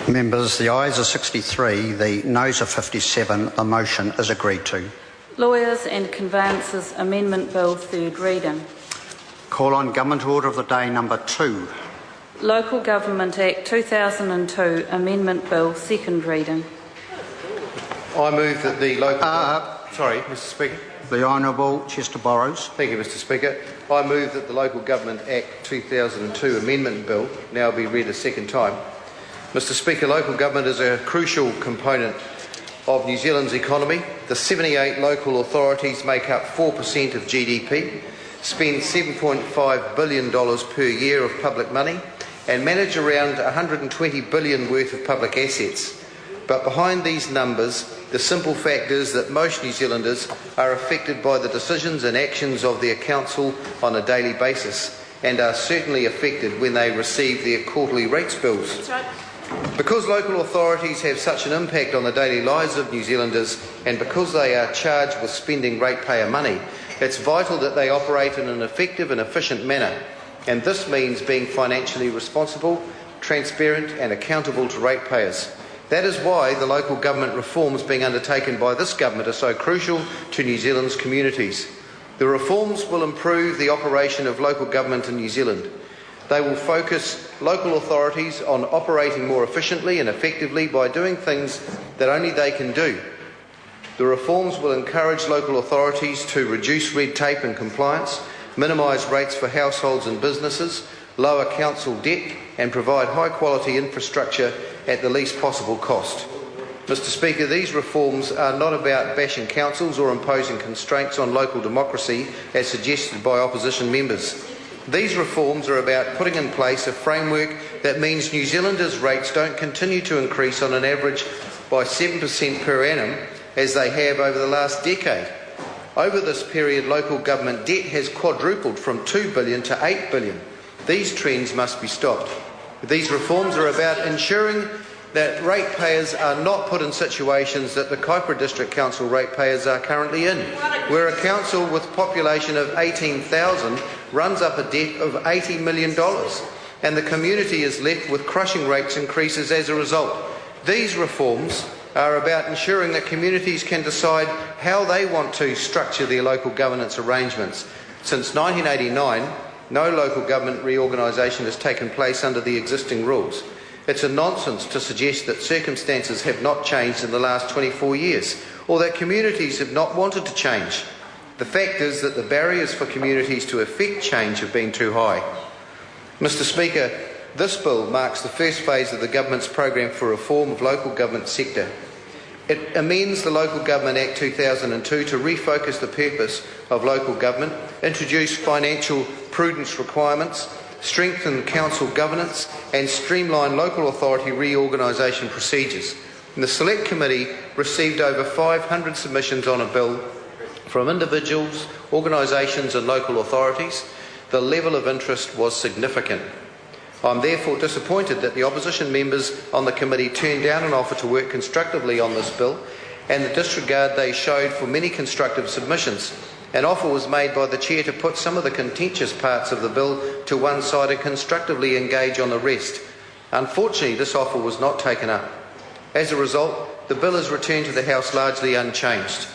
Members, the ayes are 63, the noes are 57. The motion is agreed to. Lawyers and Conveyances Amendment Bill, third reading. Call on Government Order of the Day number 2. Local Government Act 2002 Amendment Bill, second reading. I move that the local... sorry, Mr Speaker. The Honourable Chester Borrows. Thank you, Mr Speaker. I move that the Local Government Act 2002 Amendment Bill now be read a second time. Mr Speaker, local government is a crucial component of New Zealand's economy. The 78 local authorities make up 4% of GDP, spend $7.5 billion per year of public money, and manage around $120 billion worth of public assets. But behind these numbers, the simple fact is that most New Zealanders are affected by the decisions and actions of their council on a daily basis, and are certainly affected when they receive their quarterly rates bills. That's right. Because local authorities have such an impact on the daily lives of New Zealanders, and because they are charged with spending ratepayer money, it's vital that they operate in an effective and efficient manner, and this means being financially responsible, transparent and accountable to ratepayers. That is why the local government reforms being undertaken by this government are so crucial to New Zealand's communities. The reforms will improve the operation of local government in New Zealand. They will focus local authorities on operating more efficiently and effectively by doing things that only they can do. The reforms will encourage local authorities to reduce red tape and compliance, minimise rates for households and businesses, lower council debt and provide high-quality infrastructure at the least possible cost. Mr Speaker, these reforms are not about bashing councils or imposing constraints on local democracy as suggested by opposition members. These reforms are about putting in place a framework that means New Zealanders' rates don't continue to increase on an average by 7% per annum as they have over the last decade. Over this period, local government debt has quadrupled from $2 billion to $8 billion. These trends must be stopped. These reforms are about ensuring that ratepayers are not put in situations that the Kaipara District Council ratepayers are currently in, where a council with a population of 18,000 runs up a debt of $80 million, and the community is left with crushing rates increases as a result. These reforms are about ensuring that communities can decide how they want to structure their local governance arrangements. Since 1989, no local government reorganisation has taken place under the existing rules. It's a nonsense to suggest that circumstances have not changed in the last 24 years, or that communities have not wanted to change. The fact is that the barriers for communities to effect change have been too high. Mr Speaker, this bill marks the first phase of the government's program for reform of local government sector. It amends the Local Government Act 2002 to refocus the purpose of local government, introduce financial prudence requirements, strengthen council governance and streamline local authority reorganisation procedures. And the Select Committee received over 500 submissions on a bill from individuals, organisations and local authorities. The level of interest was significant. I am therefore disappointed that the opposition members on the committee turned down an offer to work constructively on this bill and the disregard they showed for many constructive submissions. An offer was made by the Chair to put some of the contentious parts of the bill to one side and constructively engage on the rest. Unfortunately, this offer was not taken up. As a result, the bill is returned to the House largely unchanged.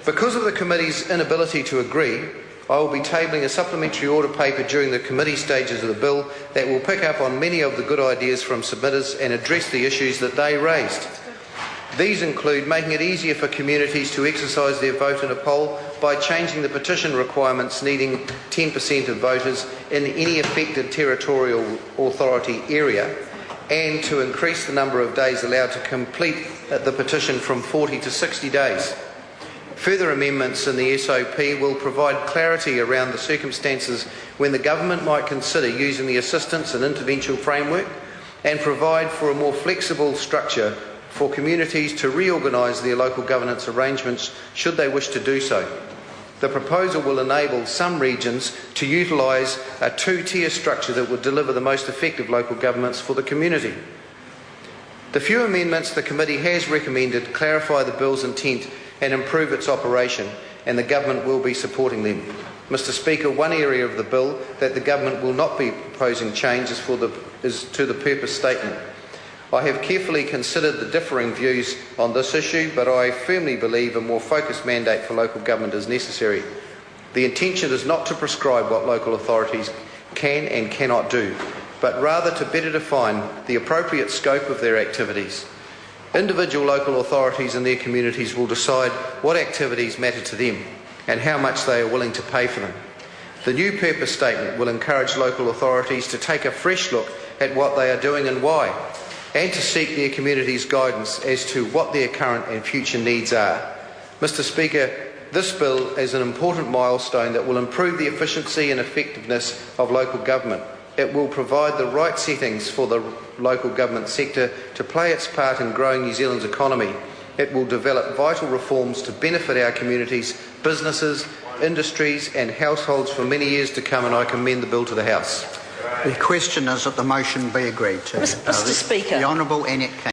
Because of the committee's inability to agree, I will be tabling a supplementary order paper during the committee stages of the bill that will pick up on many of the good ideas from submitters and address the issues that they raised. These include making it easier for communities to exercise their vote in a poll by changing the petition requirements needing 10% of voters in any affected territorial authority area, and to increase the number of days allowed to complete the petition from 40 to 60 days. Further amendments in the SOP will provide clarity around the circumstances when the government might consider using the assistance and intervention framework, and provide for a more flexible structure for communities to reorganise their local governance arrangements should they wish to do so. The proposal will enable some regions to utilise a two-tier structure that would deliver the most effective local governments for the community. The few amendments the committee has recommended clarify the bill's intent and improve its operation, and the government will be supporting them. Mr Speaker, one area of the bill that the Government will not be proposing change is to the purpose statement. I have carefully considered the differing views on this issue, but I firmly believe a more focused mandate for local government is necessary. The intention is not to prescribe what local authorities can and cannot do, but rather to better define the appropriate scope of their activities. Individual local authorities and their communities will decide what activities matter to them and how much they are willing to pay for them. The new purpose statement will encourage local authorities to take a fresh look at what they are doing and why, and to seek their community's guidance as to what their current and future needs are. Mr Speaker, this bill is an important milestone that will improve the efficiency and effectiveness of local government. It will provide the right settings for the local government sector to play its part in growing New Zealand's economy. It will develop vital reforms to benefit our communities, businesses, industries and households for many years to come, and I commend the bill to the House. The question is that the motion be agreed to. Mr Speaker. The Honourable Annette King.